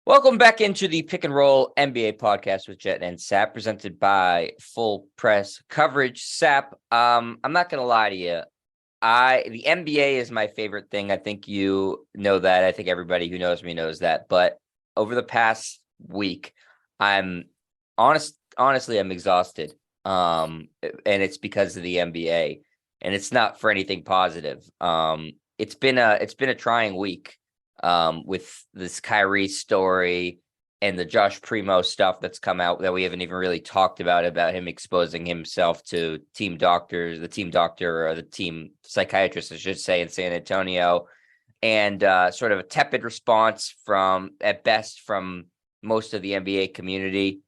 Welcome back into the Pick and Roll NBA podcast with Jet and Sap, presented by Full Press Coverage. Sap, I'm not gonna lie to you. The NBA is my favorite thing. I think you know that. I think everybody who knows me knows that. But over the past week, I'm honestly, I'm exhausted. And it's because of the NBA, and it's not for anything positive. It's been a trying week with this Kyrie story and the Josh Primo stuff that's come out that we haven't even really talked about him exposing himself to the team doctor or the team psychiatrist, I should say, in San Antonio, and sort of a tepid response at best, from most of the NBA community.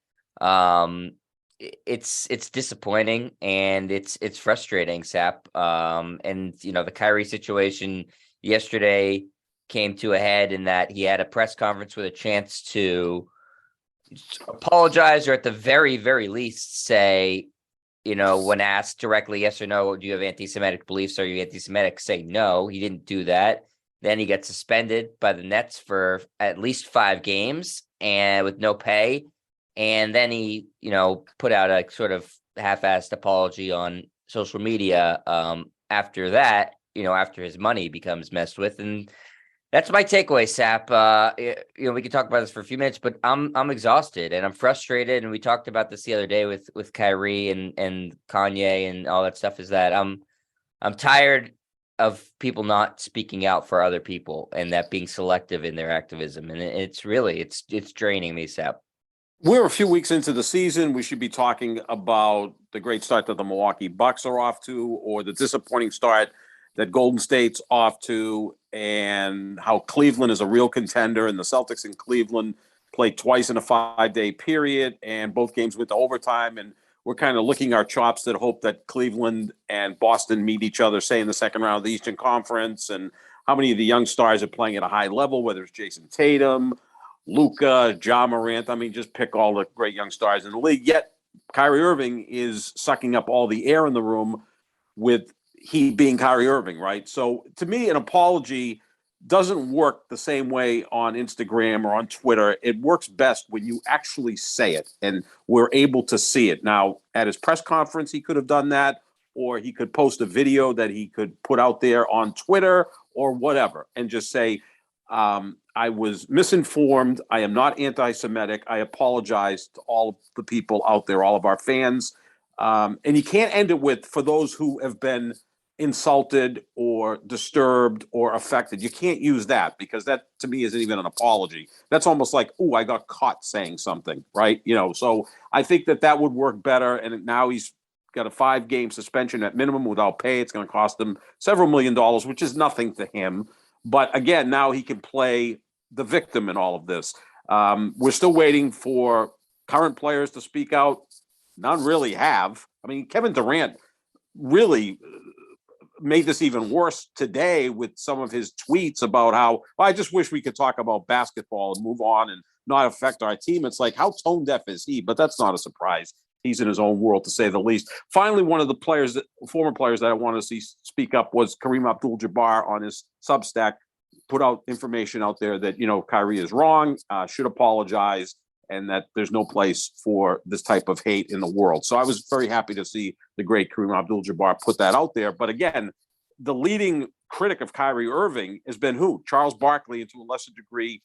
It's disappointing and it's frustrating, Sap. And the Kyrie situation yesterday came to a head in that he had a press conference with a chance to apologize, or at the very, very least say, when asked directly, yes or no, do you have anti-Semitic beliefs? Are you anti-Semitic? Say no. He didn't do that. Then he got suspended by the Nets for at least 5 games and with no pay. And then he, put out a sort of half-assed apology on social media after that, after his money becomes messed with. And that's my takeaway, Sap. We can talk about this for a few minutes, but I'm exhausted and I'm frustrated. And we talked about this the other day with Kyrie and Kanye and all that stuff. Is that I'm tired of people not speaking out for other people and that being selective in their activism. And it's draining me, Sap. We're a few weeks into the season. We should be talking about the great start that the Milwaukee Bucks are off to, or the disappointing start that Golden State's off to, and how Cleveland is a real contender, and the Celtics in Cleveland played twice in a 5-day period, and both games went to overtime, and we're kind of licking our chops that hope that Cleveland and Boston meet each other, say, in the second round of the Eastern Conference, and how many of the young stars are playing at a high level, whether it's Jason Tatum, Luka, Ja Morant. I mean, just pick all the great young stars in the league. Yet Kyrie Irving is sucking up all the air in the room with he being Kyrie Irving, right? So to me, an apology doesn't work the same way on Instagram or on Twitter. It works best when you actually say it, and we're able to see it. Now, at his press conference, he could have done that, or he could post a video that he could put out there on Twitter or whatever, and just say, I was misinformed. I am not anti-Semitic. I apologize to all of the people out there, all of our fans. And you can't end it with, for those who have been insulted or disturbed or affected. You can't use that, because that, to me, isn't even an apology. That's almost like, oh, I got caught saying something, right? So I think that would work better. And now he's got a 5-game suspension at minimum without pay. It's going to cost him several $1 million, which is nothing to him. But again, now he can play the victim in all of this. We're still waiting for current players to speak out. None really have. I mean, Kevin Durant really made this even worse today with some of his tweets about how, well, I just wish we could talk about basketball and move on and not affect our team. It's like, how tone deaf is he? But that's not a surprise. He's in his own world, to say the least. Finally, one of the former players that I want to see speak up was Kareem Abdul-Jabbar on his Substack. Put out information out there that, Kyrie is wrong, should apologize, and that there's no place for this type of hate in the world. So I was very happy to see the great Kareem Abdul-Jabbar put that out there. But again, the leading critic of Kyrie Irving has been who? Charles Barkley, and to a lesser degree,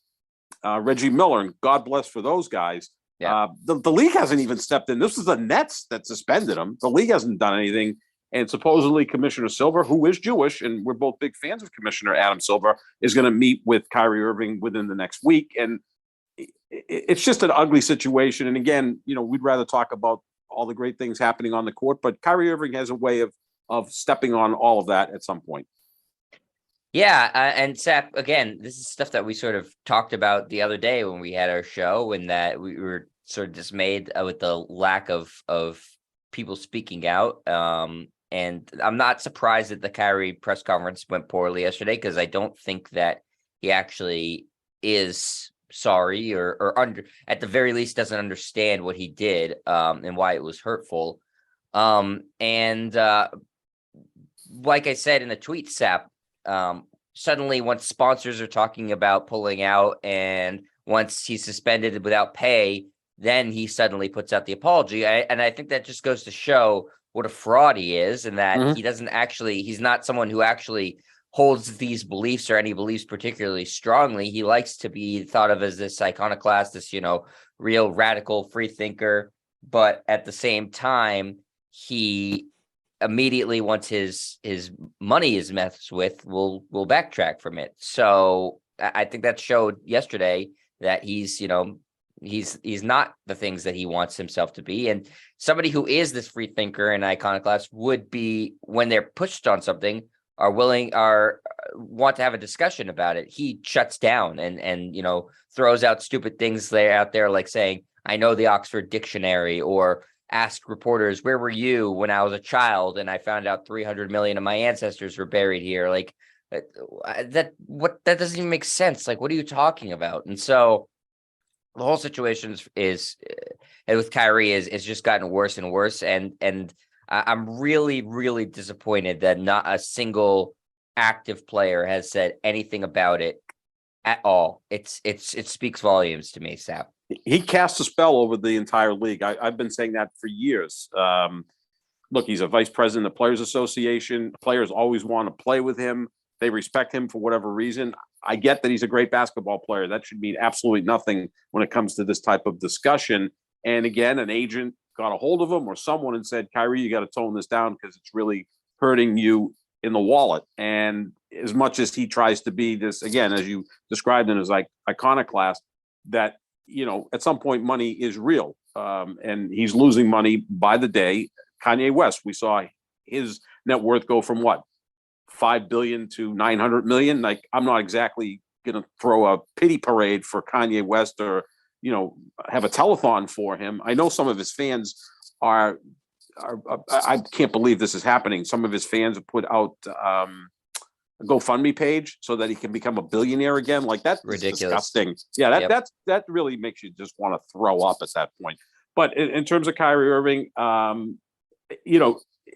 Reggie Miller, and God bless for those guys. Yeah. The league hasn't even stepped in. This is the Nets that suspended him. The league hasn't done anything. And supposedly Commissioner Silver, who is Jewish, and we're both big fans of Commissioner Adam Silver, is going to meet with Kyrie Irving within the next week. And it's just an ugly situation. And again, we'd rather talk about all the great things happening on the court, but Kyrie Irving has a way of stepping on all of that at some point. Yeah, and Sap, again, this is stuff that we sort of talked about the other day when we had our show, and that we were sort of dismayed with the lack of people speaking out. And I'm not surprised that the Kyrie press conference went poorly yesterday, because I don't think that he actually is sorry or at the very least doesn't understand what he did and why it was hurtful. And like I said in the tweet, Sap, suddenly once sponsors are talking about pulling out and once he's suspended without pay, then he suddenly puts out the apology. And I think that just goes to show what a fraud he is, and that Mhm. he doesn't actually, he's not someone who actually holds these beliefs or any beliefs particularly strongly. He likes to be thought of as this iconoclast, this, real radical free thinker. But at the same time, he immediately, once his money is messed with, will backtrack from it. So I think that showed yesterday that he's not the things that he wants himself to be. And somebody who is this free thinker and iconoclast would be, when they're pushed on something, want to have a discussion about it. He shuts down and throws out stupid things out there, like saying, I know the Oxford Dictionary, or ask reporters, where were you when I was a child and I found out 300 million of my ancestors were buried here? Like that doesn't even make sense. Like, what are you talking about? And so the whole situation is with Kyrie is just gotten worse and worse. And I'm really, really disappointed that not a single active player has said anything about it at all. It speaks volumes to me, Sap. He casts a spell over the entire league. I've been saying that for years. Look, he's a vice president of the Players Association. Players always want to play with him. They respect him for whatever reason. I get that he's a great basketball player. That should mean absolutely nothing when it comes to this type of discussion. And again, an agent got a hold of him or someone and said, Kyrie, you got to tone this down because it's really hurting you in the wallet. And as much as he tries to be this, again, as you described him as like iconoclast, that, at some point money is real. And he's losing money by the day. Kanye West, we saw his net worth go from what, 5 billion to 900 million. Like, I'm not exactly going to throw a pity parade for Kanye West or, have a telethon for him. I know some of his fans are I can't believe this is happening. Some of his fans have put out a GoFundMe page so that he can become a billionaire again. Like, that's Ridiculous. disgusting. Yeah, that really makes you just want to throw up at that point. But in terms of Kyrie Irving,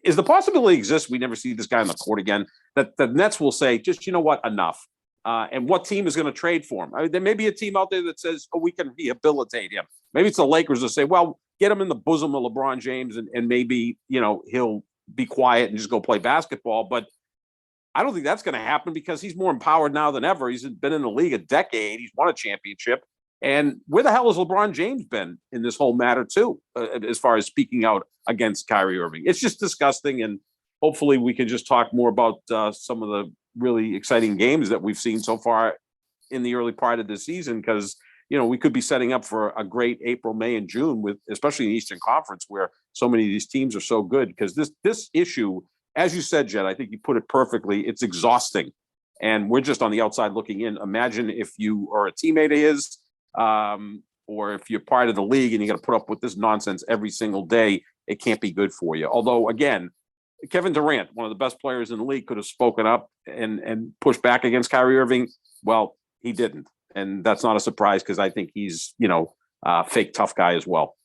is the possibility exists we never see this guy on the court again, that the Nets will say, just, enough. And what team is going to trade for him? I mean, there may be a team out there that says, we can rehabilitate him. Maybe it's the Lakers that say, well, get him in the bosom of LeBron James and maybe, he'll be quiet and just go play basketball. But I don't think that's going to happen because he's more empowered now than ever. He's been in the league a decade. He's won a championship. And where the hell has LeBron James been in this whole matter, too, as far as speaking out against Kyrie Irving? It's just disgusting. And hopefully we can just talk more about some of the really exciting games that we've seen so far in the early part of the season, because, we could be setting up for a great April, May, and June, with especially in the Eastern Conference, where so many of these teams are so good. Because this issue, as you said, Jed, I think you put it perfectly. It's exhausting. And we're just on the outside looking in. Imagine if you are a teammate of his, or if you're part of the league and you got to put up with this nonsense every single day. It can't be good for you. Although, again, Kevin Durant, one of the best players in the league, could have spoken up and pushed back against Kyrie Irving. Well, he didn't. And that's not a surprise because I think he's, a fake tough guy as well.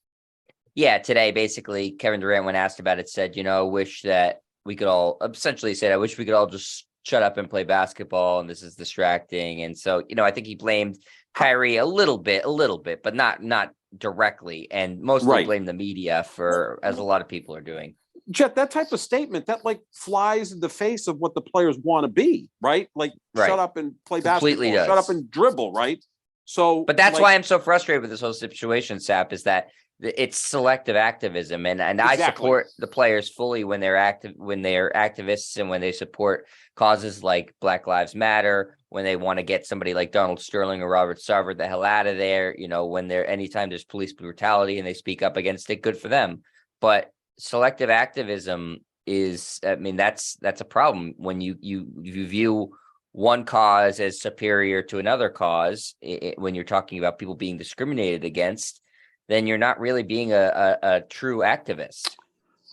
Yeah, today, basically, Kevin Durant, when asked about it, said, wish that we could all, essentially said, I wish we could all just shut up and play basketball, and this is distracting. And so, I think he blamed Kyrie a little bit, but not directly, and mostly blamed the media for, as a lot of people are doing. Jet, that type of statement that flies in the face of what the players want to be, right? Shut up and play Completely basketball, shut up and dribble, right? So, but that's why I'm so frustrated with this whole situation, Sap, is that it's selective activism, and exactly. I support the players fully when they're activists and when they support causes like Black Lives Matter, when they want to get somebody like Donald Sterling or Robert Sarver the hell out of there, when anytime there's police brutality and they speak up against it, good for them. But selective activism is, that's a problem when you view one cause as superior to another cause. When you're talking about people being discriminated against, then you're not really being a true activist.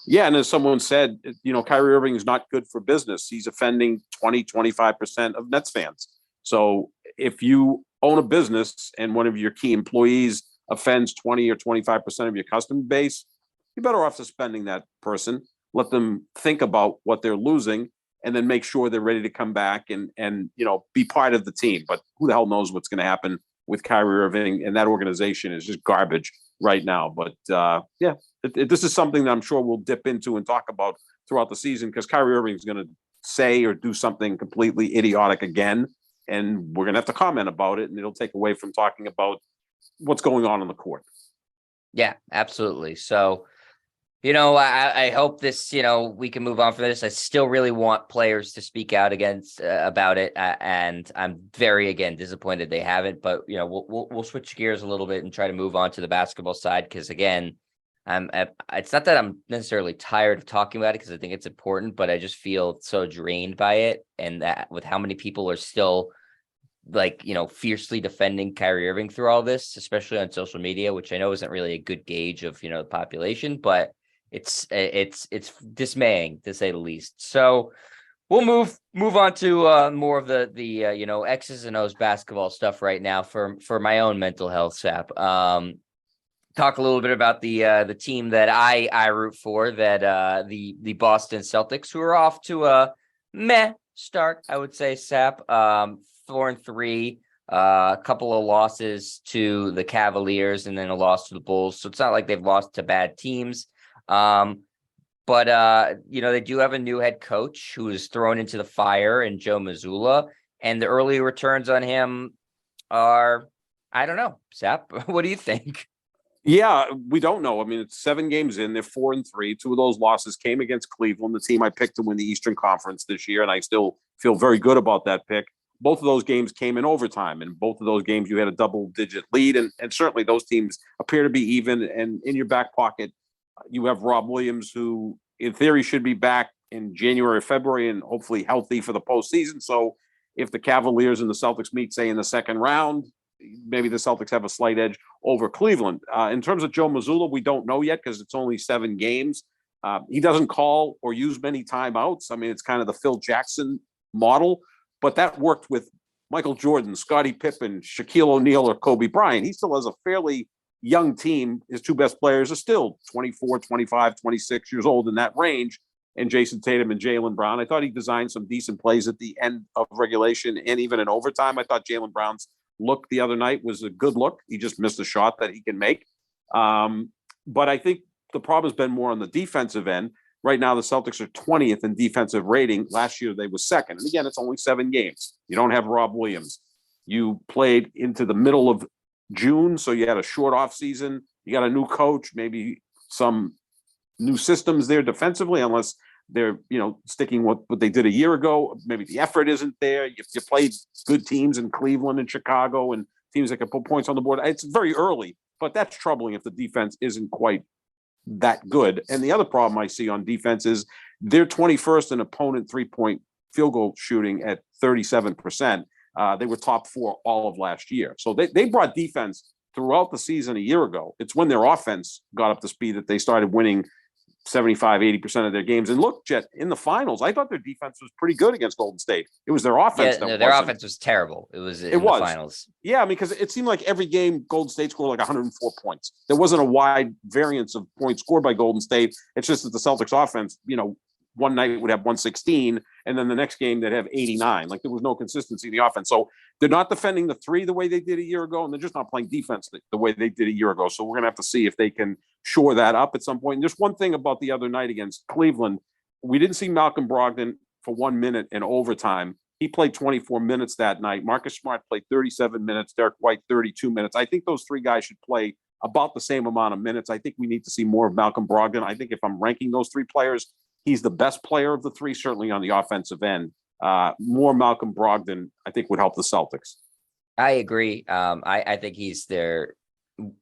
Yeah. And as someone said, Kyrie Irving is not good for business. He's offending 25% of Nets fans. So if you own a business and one of your key employees offends 20 or 25% of your customer base, you're better off suspending that person, let them think about what they're losing, and then make sure they're ready to come back and be part of the team. But who the hell knows what's going to happen with Kyrie Irving, and that organization is just garbage right now. But this is something that I'm sure we'll dip into and talk about throughout the season, because Kyrie Irving is going to say or do something completely idiotic again, and we're going to have to comment about it, and it'll take away from talking about what's going on the court. Yeah, absolutely. So, I hope this, we can move on from this. I still really want players to speak out against about it, and I'm very again disappointed they haven't. But we'll switch gears a little bit and try to move on to the basketball side, because again, it's not that I'm necessarily tired of talking about it, because I think it's important, but I just feel so drained by it, and that with how many people are still fiercely defending Kyrie Irving through all this, especially on social media, which I know isn't really a good gauge of the population, but it's dismaying to say the least. So we'll move on to more of the X's and O's basketball stuff right now for my own mental health, Sap. Talk a little bit about the team that I root for, that the Boston Celtics, who are off to a meh start, I would say, Sap. 4-3, a couple of losses to the Cavaliers and then a loss to the Bulls. So it's not like they've lost to bad teams. But they do have a new head coach who is thrown into the fire, in Joe Mazzulla, and the early returns on him are, I don't know, Sap, what do you think? Yeah, we don't know. I mean, it's 7 games in. They're 4-3. 2 of those losses came against Cleveland, the team I picked to win the Eastern Conference this year, and I still feel very good about that pick. Both of those games came in overtime, and both of those games you had a double-digit lead, and certainly those teams appear to be even. And in your back pocket, you have Rob Williams, who in theory should be back in January or February and hopefully healthy for the postseason. So if the Cavaliers and the Celtics meet, say, in the second round, maybe the Celtics have a slight edge over Cleveland. In terms of Joe Mazzulla, we don't know yet because it's only 7 games. He doesn't call or use many timeouts. I mean, it's kind of the Phil Jackson model, but that worked with Michael Jordan, Scottie Pippen, Shaquille O'Neal, or Kobe Bryant. He still has a fairly young team. His 2 best players are still 24, 25, 26 years old, in that range, and Jason Tatum and Jaylen Brown. I thought he designed some decent plays at the end of regulation and even in overtime. I thought Jaylen Brown's look the other night was a good look. He just missed a shot that he can make. But I think the problem has been more on the defensive end. Right now, the Celtics are 20th in defensive rating. Last year, they were second. And again, it's only 7 games. You don't have Rob Williams. You played into the middle of June, so you had a short off season. You got a new coach, maybe some new systems there defensively, unless they're sticking with what they did a year ago. Maybe the effort isn't there. You played good teams in Cleveland and Chicago and teams that can put points on the board. It's very early, but that's troubling if the defense isn't quite that good. And the other problem I see on defense is they're 21st in opponent 3-point field goal shooting at 37%. They were top 4 all of last year. So they brought defense throughout the season a year ago. It's when their offense got up to speed that they started winning 75, 80% of their games. And look, Jet, in the finals, I thought their defense was pretty good against Golden State. It was their offense. Yeah, their offense was terrible. It was the finals. Yeah, because it seemed like every game Golden State scored like 104 points. There wasn't a wide variance of points scored by Golden State. It's just that the Celtics offense, one night would have 116, and then the next game they'd have 89. Like, there was no consistency in the offense. So they're not defending the 3 the way they did a year ago, and they're just not playing defense the way they did a year ago. So we're going to have to see if they can shore that up at some point. And just one thing about the other night against Cleveland, we didn't see Malcolm Brogdon for 1 minute in overtime. He played 24 minutes that night. Marcus Smart played 37 minutes. Derek White, 32 minutes. I think those 3 guys should play about the same amount of minutes. I think we need to see more of Malcolm Brogdon. I think if I'm ranking those 3 players, he's the best player of the 3, certainly on the offensive end. More Malcolm Brogdon, I think, would help the Celtics. I agree. I think he's there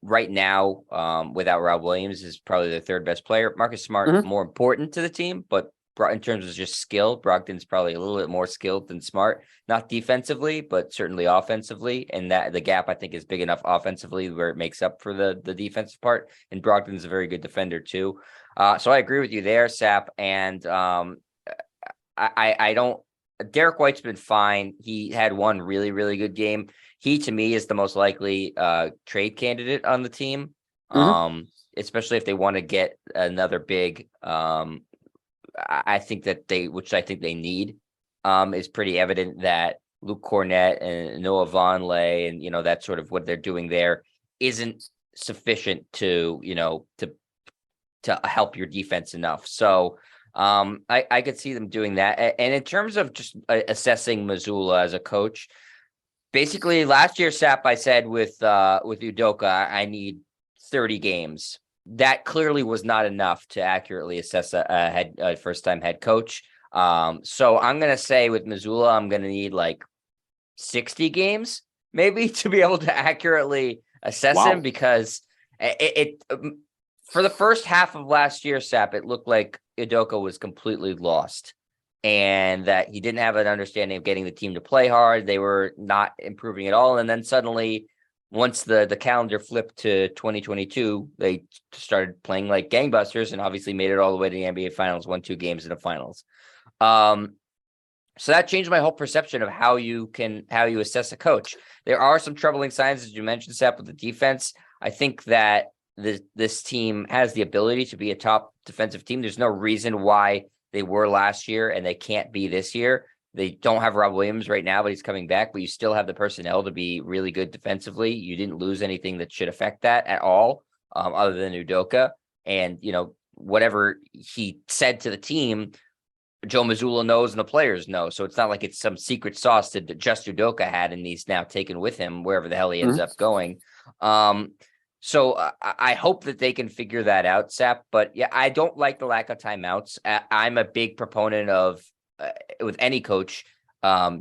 right now. Without Rob Williams, is probably the 3rd best player. Marcus Smart, more important to the team, but in terms of just skill, Brogdon's probably a little bit more skilled than Smart, not defensively, but certainly offensively. And that the gap, I think, is big enough offensively where it makes up for the defensive part. And Brogdon's a very good defender too. So I agree with you there, Sap. And I don't. Derek White's been fine. He had one really, really good game. He, to me, is the most likely trade candidate on the team, especially if they want to get another big. I think that which I think they need, is pretty evident that Luke Cornett and Noah Vonleh and, that's sort of what they're doing there isn't sufficient to, to help your defense enough. So I could see them doing that. And in terms of just assessing Mazzulla as a coach, basically last year, Sap, I said with Udoka, I need 30 games. That clearly was not enough to accurately assess a first-time head coach. So I'm going to say with Mazzulla, I'm going to need like 60 games maybe to be able to accurately assess him, because it for the first half of last year, Sap, it looked like Udoka was completely lost and that he didn't have an understanding of getting the team to play hard. They were not improving at all. And then suddenly, once the calendar flipped to 2022, they started playing like gangbusters and obviously made it all the way to the NBA Finals, won 2 games in the finals. So that changed my whole perception of how you assess a coach. There are some troubling signs, as you mentioned, Seth, with the defense. I think that this team has the ability to be a top defensive team. There's no reason why they were last year and they can't be this year. They don't have Rob Williams right now, but he's coming back, but you still have the personnel to be really good defensively. You didn't lose anything that should affect that at all, other than Udoka. And, whatever he said to the team, Joe Mazzulla knows and the players know. So it's not like it's some secret sauce that just Udoka had and he's now taken with him wherever the hell he ends up going. So I hope that they can figure that out, Sap. But yeah, I don't like the lack of timeouts. I'm a big proponent of, with any coach,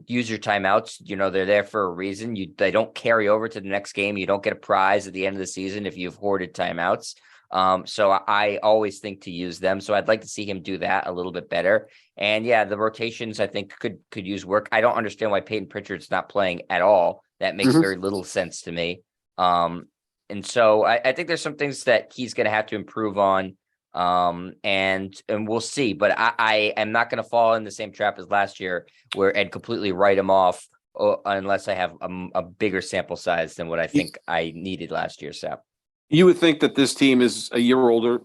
use your timeouts. They're there for a reason. They don't carry over to the next game. You don't get a prize at the end of the season if you've hoarded timeouts. So I always think to use them. So I'd like to see him do that a little bit better. And yeah, the rotations I think could use work. I don't understand why Peyton Pritchard's not playing at all. That makes very little sense to me. And so I think there's some things that he's going to have to improve on. And we'll see. But I am not going to fall in the same trap as last year and completely write him off unless I have a bigger sample size than what I think I needed last year, Sap. You would think that this team is a year older,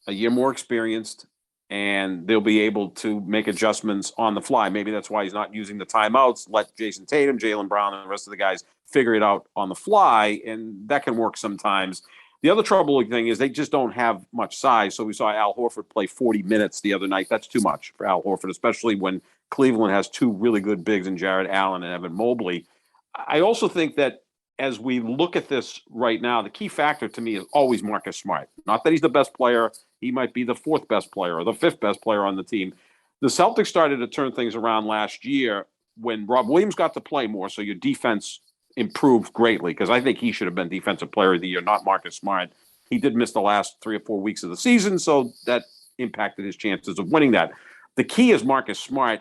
a year more experienced, and they'll be able to make adjustments on the fly. Maybe that's why he's not using the timeouts. Let Jason Tatum, Jaylen Brown, and the rest of the guys figure it out on the fly, and that can work sometimes. The other troubling thing is they just don't have much size. So we saw Al Horford play 40 minutes the other night. That's too much for Al Horford, especially when Cleveland has 2 really good bigs in Jarrett Allen and Evan Mobley. I also think that as we look at this right now, the key factor to me is always Marcus Smart. Not that he's the best player. He might be the 4th best player or the 5th best player on the team. The Celtics started to turn things around last year when Rob Williams got to play more, so your defense improved greatly, because I think he should have been Defensive Player of the Year, not Marcus Smart. He did miss the last 3 or 4 weeks of the season, so that impacted his chances of winning that. The key is Marcus Smart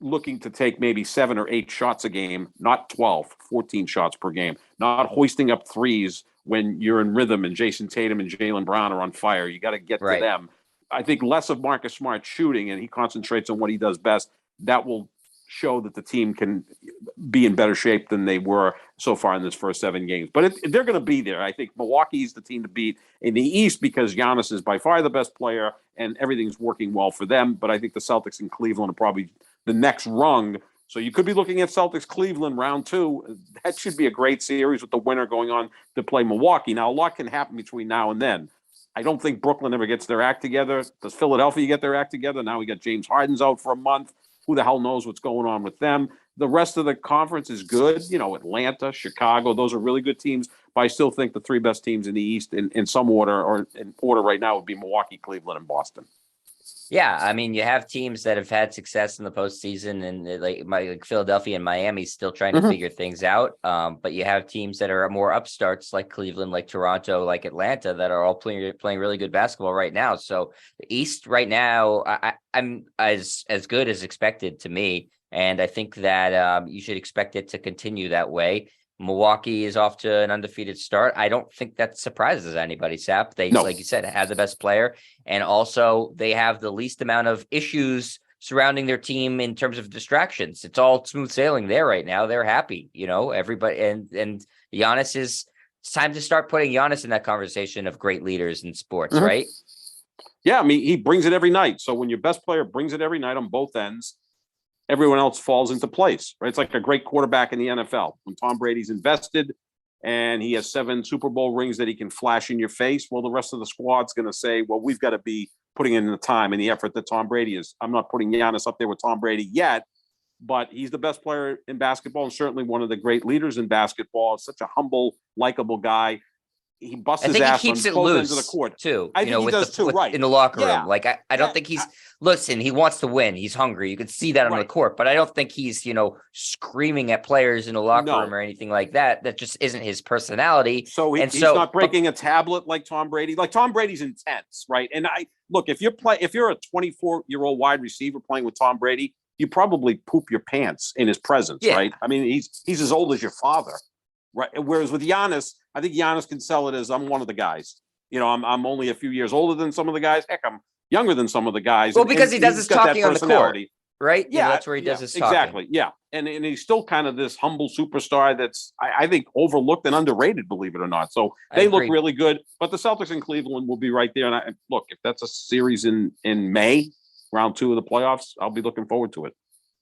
looking to take maybe 7 or 8 shots a game, not 12, 14 shots per game, not hoisting up threes when you're in rhythm and Jason Tatum and Jaylen Brown are on fire. You got to get to them. I think less of Marcus Smart shooting, and he concentrates on what he does best. That will show that the team can be in better shape than they were so far in this first 7 games. But they're going to be there. I think Milwaukee's the team to beat in the East because Giannis is by far the best player and everything's working well for them. But I think the Celtics and Cleveland are probably the next rung. So you could be looking at Celtics-Cleveland round 2. That should be a great series with the winner going on to play Milwaukee. Now, a lot can happen between now and then. I don't think Brooklyn ever gets their act together. Does Philadelphia get their act together? Now we got James Harden's out for a month. Who the hell knows what's going on with them? The rest of the conference is good. Atlanta, Chicago, those are really good teams. But I still think the 3 best teams in the East in some order or in order right now would be Milwaukee, Cleveland, and Boston. Yeah, I mean, you have teams that have had success in the postseason, and like Philadelphia and Miami still trying to figure things out. But you have teams that are more upstarts, like Cleveland, like Toronto, like Atlanta, that are all playing really good basketball right now. So the East right now, I'm as good as expected to me, and I think that you should expect it to continue that way. Milwaukee is off to an undefeated start. I don't think that surprises anybody, Sap. They, like you said, have the best player. And also they have the least amount of issues surrounding their team in terms of distractions. It's all smooth sailing there right now. They're happy, everybody. And Giannis it's time to start putting Giannis in that conversation of great leaders in sports, right? Yeah, I mean, he brings it every night. So when your best player brings it every night on both ends, everyone else falls into place, right? It's like a great quarterback in the NFL. When Tom Brady's invested and he has 7 Super Bowl rings that he can flash in your face, well, the rest of the squad's going to say, well, we've got to be putting in the time and the effort that Tom Brady is. I'm not putting Giannis up there with Tom Brady yet, but he's the best player in basketball and certainly one of the great leaders in basketball. Such a humble, likable guy. He busts I his think he ass keeps on it both ends of the loose court. too. I think he does too, right? In the locker Yeah. room, like I don't think he's. Listen, he wants to win. He's hungry. You can see that on the Right. court, but I don't think he's screaming at players in the locker No. room or anything like that. That just isn't his personality. So he's so- not breaking a tablet like Tom Brady. Like Tom Brady's intense, right? And I look, if you're a 24-year-old wide receiver playing with Tom Brady, you probably poop your pants in his presence, Yeah. right? I mean, he's as old as your father, right? Whereas with Giannis, I think Giannis can sell it as I'm one of the guys. I'm only a few years older than some of the guys. Heck, I'm younger than some of the guys. Well, because he does he's his got that talking on the court, personality. right? Yeah, That's where he does his talking. Exactly. Yeah, and he's still kind of this humble superstar that's I think overlooked and underrated, believe it or not. So I they look agree. really good. But the Celtics in Cleveland will be right there. And look, if that's a series in May, round 2 of the playoffs, I'll be looking forward to it.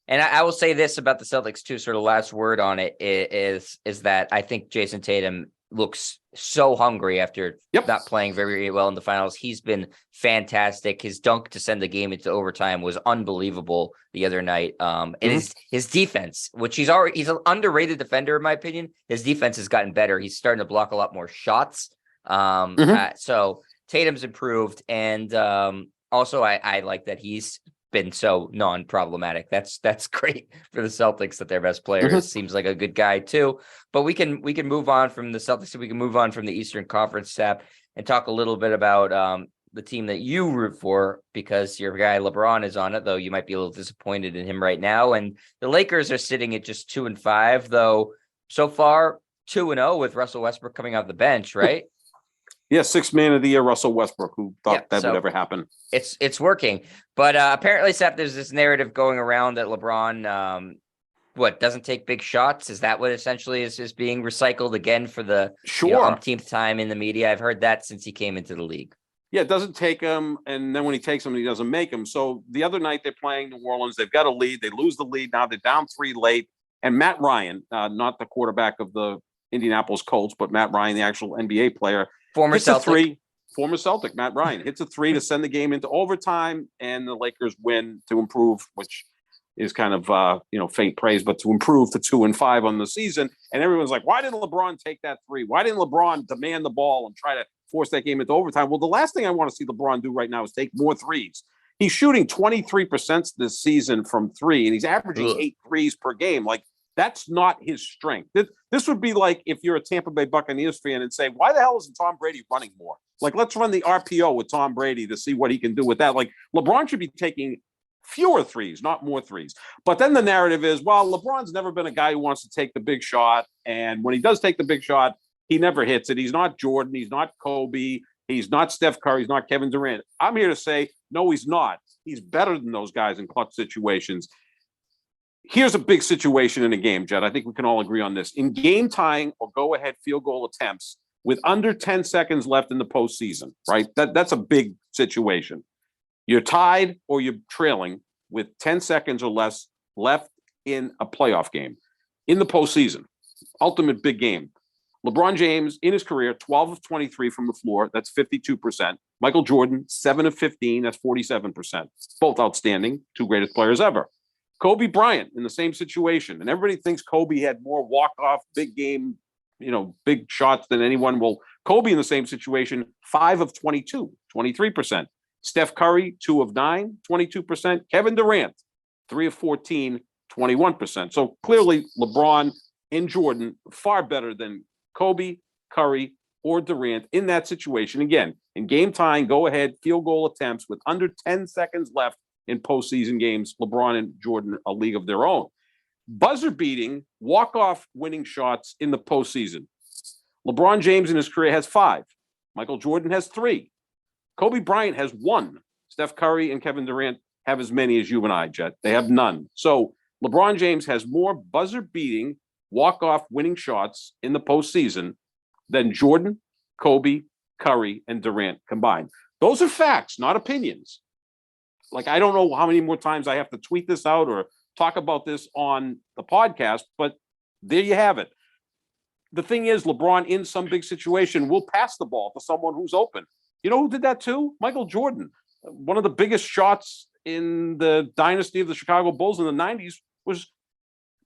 And I will say this about the Celtics too. Sort of last word on it is that I think Jason Tatum looks so hungry after not playing very well in the finals. He's been fantastic. His dunk to send the game into overtime was unbelievable the other night. And his defense, which he's an underrated defender in my opinion. His defense has gotten better. He's starting to block a lot more shots. So Tatum's improved, and also I like that he's been so non-problematic. That's great for the Celtics that their best player seems like a good guy too. But we can move on from the Celtics. We can move on from the Eastern Conference, Sap, and talk a little bit about the team that you root for, because your guy LeBron is on it, though you might be a little disappointed in him right now. And the Lakers are sitting at just 2-5, though so far 2-0 with Russell Westbrook coming off the bench, right? Yeah, 6th man of the year, Russell Westbrook, who thought that would ever happen. It's working. But apparently, Seth, there's this narrative going around that LeBron doesn't take big shots. Is that what essentially is being recycled again for the umpteenth time in the media? I've heard that since he came into the league. Yeah, it doesn't take him, and then when he takes them, he doesn't make them. So the other night they're playing New Orleans. They've got a lead. They lose the lead. Now they're down 3 late. And Matt Ryan, not the quarterback of the Indianapolis Colts, but Matt Ryan, the actual NBA player, former Celtic, Matt Ryan hits a 3 to send the game into overtime, and the Lakers win to improve, which is kind of faint praise, but to improve to 2-5 on the season. And everyone's like, why didn't LeBron take that 3? Why didn't LeBron demand the ball and try to force that game into overtime? Well, the last thing I want to see LeBron do right now is take more threes. He's shooting 23% this season from 3, and he's averaging 8 threes per game. Like, that's not his strength. This would be like if you're a Tampa Bay Buccaneers fan and say, why the hell isn't Tom Brady running more? Like, let's run the RPO with Tom Brady to see what he can do with that. Like, LeBron should be taking fewer threes, not more threes. But then the narrative is, well, LeBron's never been a guy who wants to take the big shot. And when he does take the big shot, he never hits it. He's not Jordan. He's not Kobe. He's not Steph Curry. He's not Kevin Durant. I'm here to say, no, he's not. He's better than those guys in clutch situations. Here's a big situation in a game, Jed. I think we can all agree on this. In game tying or go-ahead field goal attempts with under 10 seconds left in the postseason, right? That's a big situation. You're tied or you're trailing with 10 seconds or less left in a playoff game in the postseason. Ultimate big game. LeBron James, in his career, 12 of 23 from the floor. That's 52%. Michael Jordan, 7 of 15. That's 47%. Both outstanding. 2 greatest players ever. Kobe Bryant in the same situation. And everybody thinks Kobe had more walk-off, big game, big shots than anyone. Well, Kobe in the same situation, 5 of 22, 23%. Steph Curry, 2 of 9, 22%. Kevin Durant, 3 of 14, 21%. So clearly LeBron and Jordan far better than Kobe, Curry, or Durant in that situation. Again, in game time, go ahead, field goal attempts with under 10 seconds left in postseason games. LeBron and Jordan, a league of their own. Buzzer beating, walk-off winning shots in the postseason. LeBron James in his career has 5. Michael Jordan has 3. Kobe Bryant has 1. Steph Curry and Kevin Durant have as many as you and I, Jet. They have none. So LeBron James has more buzzer beating, walk-off winning shots in the postseason than Jordan, Kobe, Curry, and Durant combined. Those are facts, not opinions. Like, I don't know how many more times I have to tweet this out or talk about this on the podcast, but there you have it. The thing is, LeBron in some big situation will pass the ball to someone who's open. You know who did that too? Michael Jordan. One of the biggest shots in the dynasty of the Chicago Bulls in the 90s was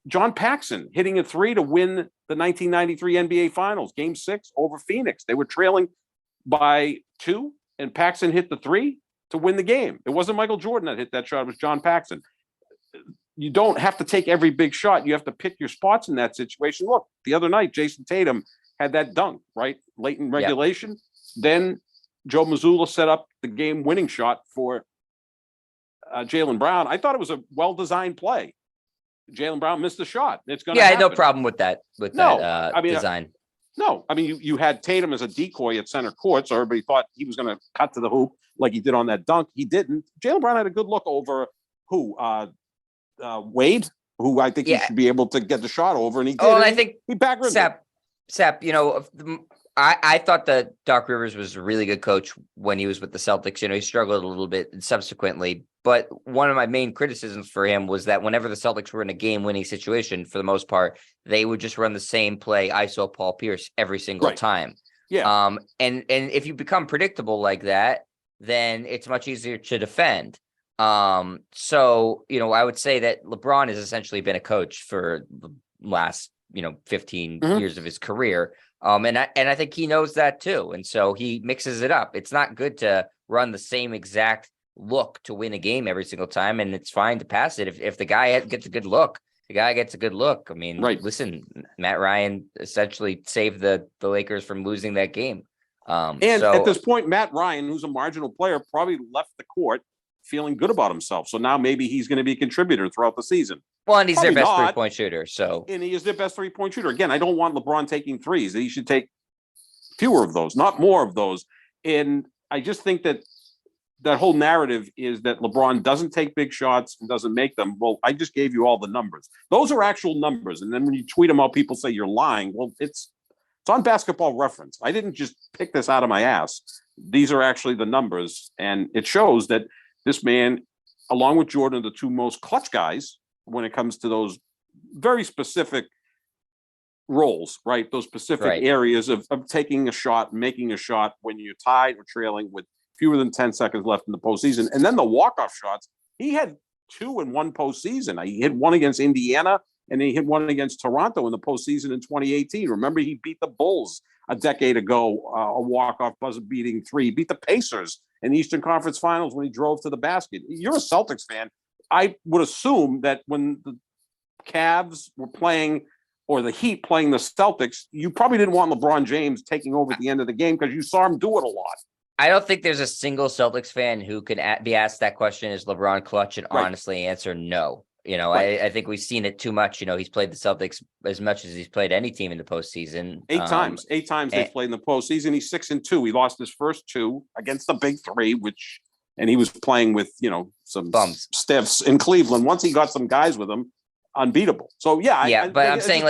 John Paxson hitting a three to win the 1993 NBA Finals, Game 6 over Phoenix. They were trailing by 2, and Paxson hit the three to win the game. It wasn't Michael Jordan that hit that shot. It was John Paxson. You don't have to take every big shot. You have to pick your spots in that situation. Look, the other night, Jason Tatum had that dunk, right? Late in regulation. Yep. Then Joe Mazzulla set up the game-winning shot for Jaylen Brown. I thought it was a well-designed play. Jaylen Brown missed the shot. It's going to happen. I had no problem with that. Design. No, I mean, you had Tatum as a decoy at center court, so everybody thought he was going to cut to the hoop like he did on that dunk. He didn't. Jaylen Brown had a good look over who? Wade, who I think he should be able to get the shot over, and he did. Oh, and I think he backed Sap, you know, I thought that Doc Rivers was a really good coach when he was with the Celtics. You know, he struggled a little bit subsequently, but one of my main criticisms for him was that whenever the Celtics were in a game-winning situation, for the most part, they would just run the same play, ISO Paul Pierce, every single time. Yeah. And if you become predictable like that, then it's much easier to defend. So, you know, I would say that LeBron has essentially been a coach for the last, 15 years of his career. And I think he knows that too. And so he mixes it up. It's not good to run the same exact look to win a game every single time. And it's fine to pass it. If the guy gets a good look, the guy gets a good look. I mean, Listen, Matt Ryan essentially saved the Lakers from losing that game. At this point, Matt Ryan, who's a marginal player, probably left the court feeling good about himself. So now maybe he's going to be a contributor throughout the season. Well, and he's their best three-point shooter. And he is their best three-point shooter. Again, I don't want LeBron taking threes. He should take fewer of those, not more of those. And I just think that whole narrative is that LeBron doesn't take big shots and doesn't make them. Well, I just gave you all the numbers. Those are actual numbers. And then when you tweet them out, people say you're lying. Well, it's on Basketball Reference. I didn't just pick this out of my ass. These are actually the numbers. And it shows that this man, along with Jordan, are the two most clutch guys when it comes to those very specific roles, right? Those specific areas of taking a shot, making a shot when you're tied or trailing with fewer than 10 seconds left in the postseason. And then the walk-off shots, he had 2 in one postseason. He hit one against Indiana, and he hit one against Toronto in the postseason in 2018. Remember, he beat the Bulls a decade ago, a walk-off buzzer-beating three. He beat the Pacers in the Eastern Conference Finals when he drove to the basket. You're a Celtics fan. I would assume that when the Cavs were playing, or the Heat playing the Celtics, you probably didn't want LeBron James taking over at the end of the game because you saw him do it a lot. I don't think there's a single Celtics fan who can be asked that question, is LeBron clutch, and honestly answer no. I think we've seen it too much. He's played the Celtics as much as he's played any team in the postseason. 8 times they've played in the postseason. He's 6-2. He lost his first 2 against the big 3, and he was playing with, some bums, stiffs in Cleveland. Once he got some guys with him, unbeatable. So but I'm saying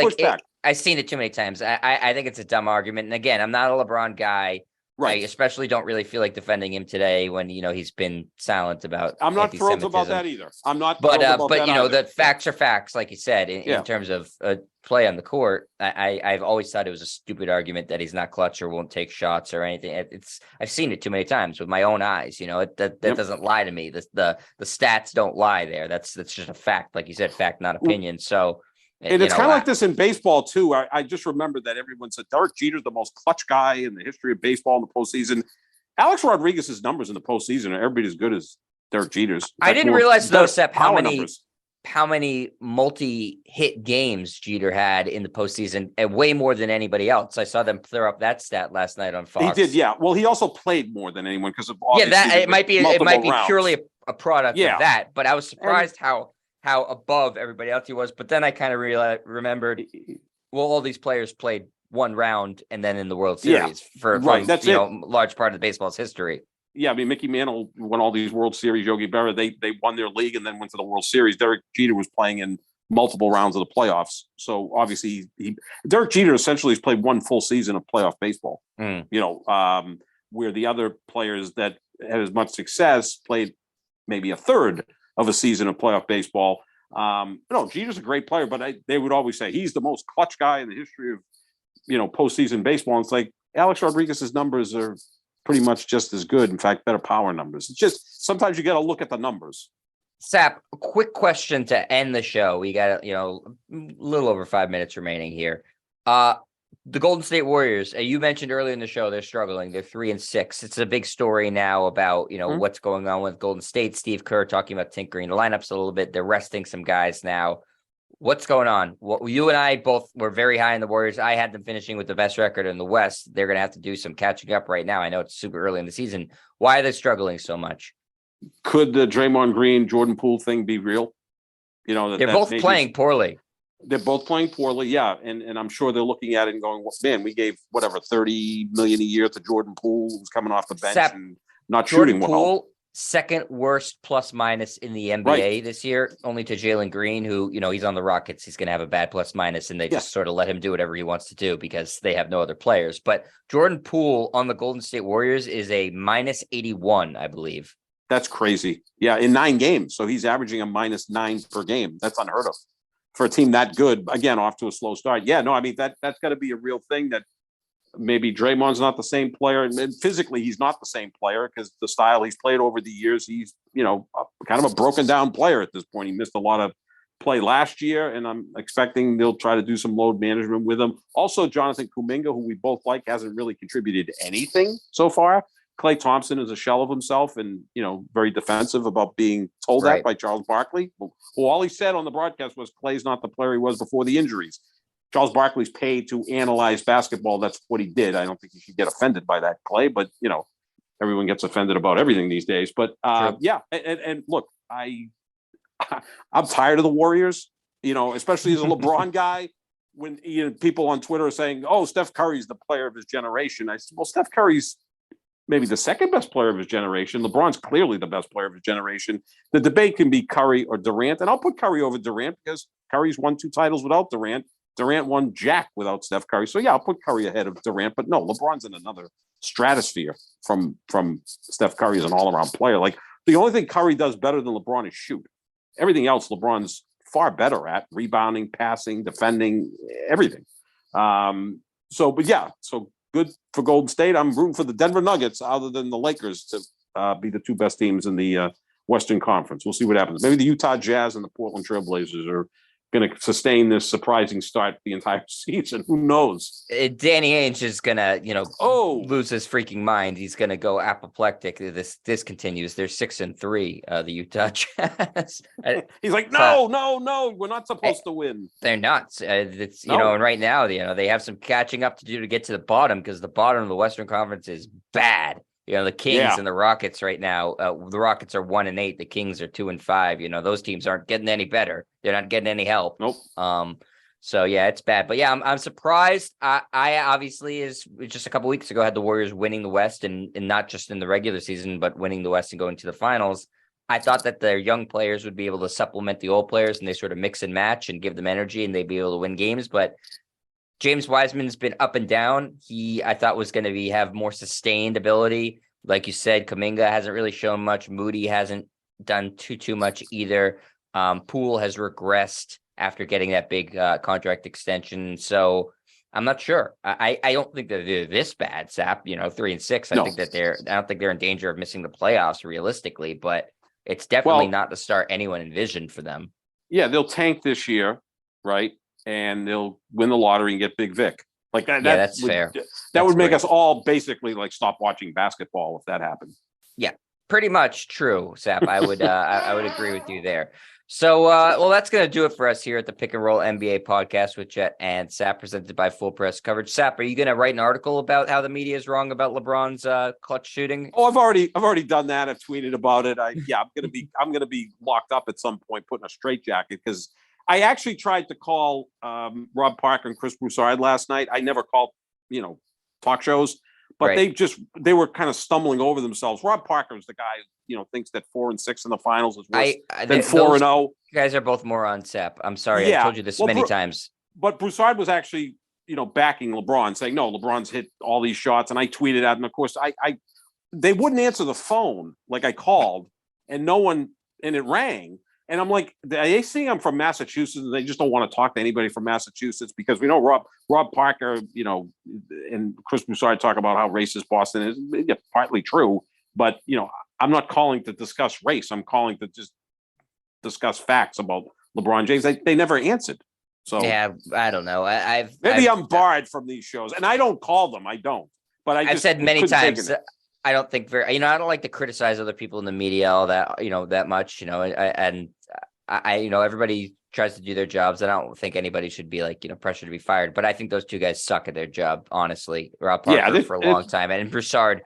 I've seen it too many times. I think it's a dumb argument. And again, I'm not a LeBron guy. Right. I especially don't really feel like defending him today when, he's been silent about. I'm not thrilled about that either. I'm not. But the facts are facts, like you said, in terms of play on the court. I've always thought it was a stupid argument that he's not clutch or won't take shots or anything. I've seen it too many times with my own eyes. That doesn't lie to me. The stats don't lie there. That's just a fact, like you said, fact, not opinion. So. And it's kind of like this in baseball, too. I just remember that everyone said Derek Jeter's the most clutch guy in the history of baseball in the postseason. Alex Rodriguez's numbers in the postseason are every bit as good as Derek Jeter's. I didn't realize, though, Sep, how many multi-hit games Jeter had in the postseason, and way more than anybody else. I saw them throw up that stat last night on Fox. He did, yeah. Well, he also played more than anyone because of it might be purely a product of that. But I was surprised how above everybody else he was. But then I kind of remembered, all these players played one round and then in the World Series for that's large part of baseball's history. Yeah, I mean, Mickey Mantle won all these World Series. Yogi Berra, they won their league and then went to the World Series. Derek Jeter was playing in multiple rounds of the playoffs. So obviously, Derek Jeter essentially has played one full season of playoff baseball. Where the other players that had as much success played maybe a third of a season of playoff baseball. No, Jeter's a great player, but they would always say he's the most clutch guy in the history of, postseason baseball. And it's like Alex Rodriguez's numbers are pretty much just as good. In fact, better power numbers. It's just sometimes you got to look at the numbers. Sap, a quick question to end the show. We got, a little over 5 minutes remaining here. The Golden State Warriors, you mentioned earlier in the show, they're struggling. They're 3-6. It's a big story now about, what's going on with Golden State. Steve Kerr talking about tinkering the lineups a little bit. They're resting some guys now. What's going on? You and I both were very high in the Warriors. I had them finishing with the best record in the West. They're going to have to do some catching up right now. I know it's super early in the season. Why are they struggling so much? Could the Draymond Green, Jordan Poole thing be real? They're both playing poorly. They're both playing poorly, yeah, and I'm sure they're looking at it and going, well, "Man, we gave whatever $30 million a year to Jordan Poole, who's coming off the bench and not shooting well." Poole, second worst plus minus in the NBA this year, only to Jalen Green, who he's on the Rockets. He's going to have a bad plus minus, and they just sort of let him do whatever he wants to do because they have no other players. But Jordan Poole on the Golden State Warriors is a minus 81, I believe. That's crazy. Yeah, in 9 games, so he's averaging a minus 9 per game. That's unheard of for a team that good, again, off to a slow start. Yeah, no, I mean, that's got to be a real thing that maybe Draymond's not the same player. And physically, he's not the same player because the style he's played over the years, he's, kind of a broken down player at this point. He missed a lot of play last year, and I'm expecting they'll try to do some load management with him. Also, Jonathan Kuminga, who we both like, hasn't really contributed anything so far. Klay Thompson is a shell of himself and, very defensive about being told that by Charles Barkley. Well, all he said on the broadcast was Klay's not the player he was before the injuries. Charles Barkley's paid to analyze basketball. That's what he did. I don't think you should get offended by that, Klay, but, everyone gets offended about everything these days. But, yeah. And look, I'm tired of the Warriors, especially as a LeBron guy. When people on Twitter are saying, "Oh, Steph Curry's the player of his generation," I said, "Well, Steph Curry's maybe the second best player of his generation. LeBron's clearly the best player of his generation. The debate can be Curry or Durant, and I'll put Curry over Durant because Curry's won 2 titles without Durant. Durant won jack without Steph Curry. So yeah, I'll put Curry ahead of Durant. But no, LeBron's in another stratosphere from Steph Curry as an all-around player. Like the only thing Curry does better than LeBron is shoot. Everything else LeBron's far better at: rebounding, passing, defending, everything. So good for Golden State. I'm rooting for the Denver Nuggets, other than the Lakers, to be the 2 best teams in the Western Conference. We'll see what happens. Maybe the Utah Jazz and the Portland Trailblazers are going to sustain this surprising start the entire season. Who knows? Danny Ainge is going to, lose his freaking mind. He's going to go apoplectic. This continues. They're 6-3, the Utah Jazz. He's like, no, we're not supposed to win. They're nuts. And right now, they have some catching up to do to get to the bottom because the bottom of the Western Conference is bad. The Kings and the Rockets right now, the Rockets are 1-8. The Kings are 2-5. Those teams aren't getting any better. They're not getting any help. Nope. So yeah, it's bad. But yeah, I'm surprised. I obviously is just a couple weeks ago had the Warriors winning the West and not just in the regular season, but winning the West and going to the finals. I thought that their young players would be able to supplement the old players and they sort of mix and match and give them energy and they'd be able to win games. But James Wiseman's been up and down. I thought was going to have more sustained ability. Like you said, Kuminga hasn't really shown much. Moody hasn't done too much either. Poole has regressed after getting that big contract extension. So I'm not sure. I don't think that they're this bad, Sap. 3-6. I don't think they're in danger of missing the playoffs realistically, but it's definitely not the start anyone envisioned for them. Yeah, they'll tank this year, right? And they'll win the lottery and get Big Vic. Like that. Yeah, that's fair. That would make us all basically like stop watching basketball if that happened. Yeah, pretty much true, Sap. I would I would agree with you there. So, that's going to do it for us here at the Pick and Roll NBA podcast with Jet and Sap, presented by Full Press Coverage. Sap, are you going to write an article about how the media is wrong about LeBron's clutch shooting? Oh, I've already done that. I've tweeted about it. I'm going to be locked up at some point, put in a straitjacket because I actually tried to call Rob Parker and Chris Broussard last night. I never called, talk shows, but they were kind of stumbling over themselves. Rob Parker is the guy, thinks that 4-6 in the finals is worse than 4-0. You guys are both morons, Sap. I'm sorry. I told you this many times. But Broussard was actually, backing LeBron, saying, no, LeBron's hit all these shots. And I tweeted out, and of course, they wouldn't answer the phone like I called, and no one, and it rang. And I'm like, are they saying I'm from Massachusetts and they just don't want to talk to anybody from Massachusetts? Because we know Rob Parker, and Chris Broussard talk about how racist Boston is. Yeah, partly true, but I'm not calling to discuss race. I'm calling to just discuss facts about LeBron James. They never answered. So Yeah, I don't know. maybe I'm barred from these shows, and I don't call them. I don't. But I've said many times. I don't think I don't like to criticize other people in the media all that, that much, and everybody tries to do their jobs. I don't think anybody should be like, pressured to be fired, but I think those two guys suck at their job, honestly. Rob Parker for a long time, and Broussard,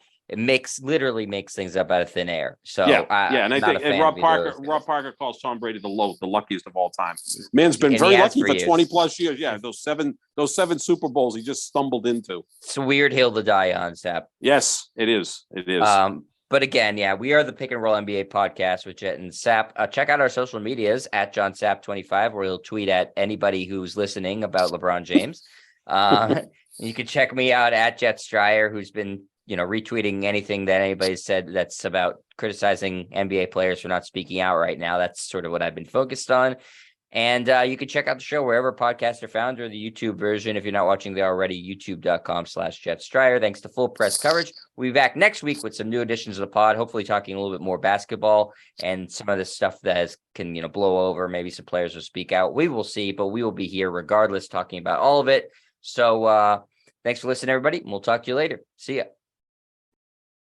literally makes things up out of thin air. So and I think Rob Parker calls Tom Brady the luckiest of all time. Man's been very lucky for 20 plus years. Yeah, those seven Super Bowls he just stumbled into. It's a weird hill to die on, Sap. Yes, it is. It is. But again, we are the Pick and Roll NBA podcast with Jet and Sap. Check out our social medias at John Sap 25, where he'll tweet at anybody who's listening about LeBron James. You can check me out at Jet Stryer, who's been retweeting anything that anybody said that's about criticizing NBA players for not speaking out right now. That's sort of what I've been focused on. And you can check out the show wherever podcasts are found, or the YouTube version if you're not watching there already, youtube.com/Jet Stryer. Thanks to Full Press Coverage. We'll be back next week with some new additions to the pod, hopefully talking a little bit more basketball and some of the stuff that can blow over. Maybe some players will speak out. We will see, but we will be here regardless talking about all of it. So thanks for listening, everybody. And we'll talk to you later. See ya.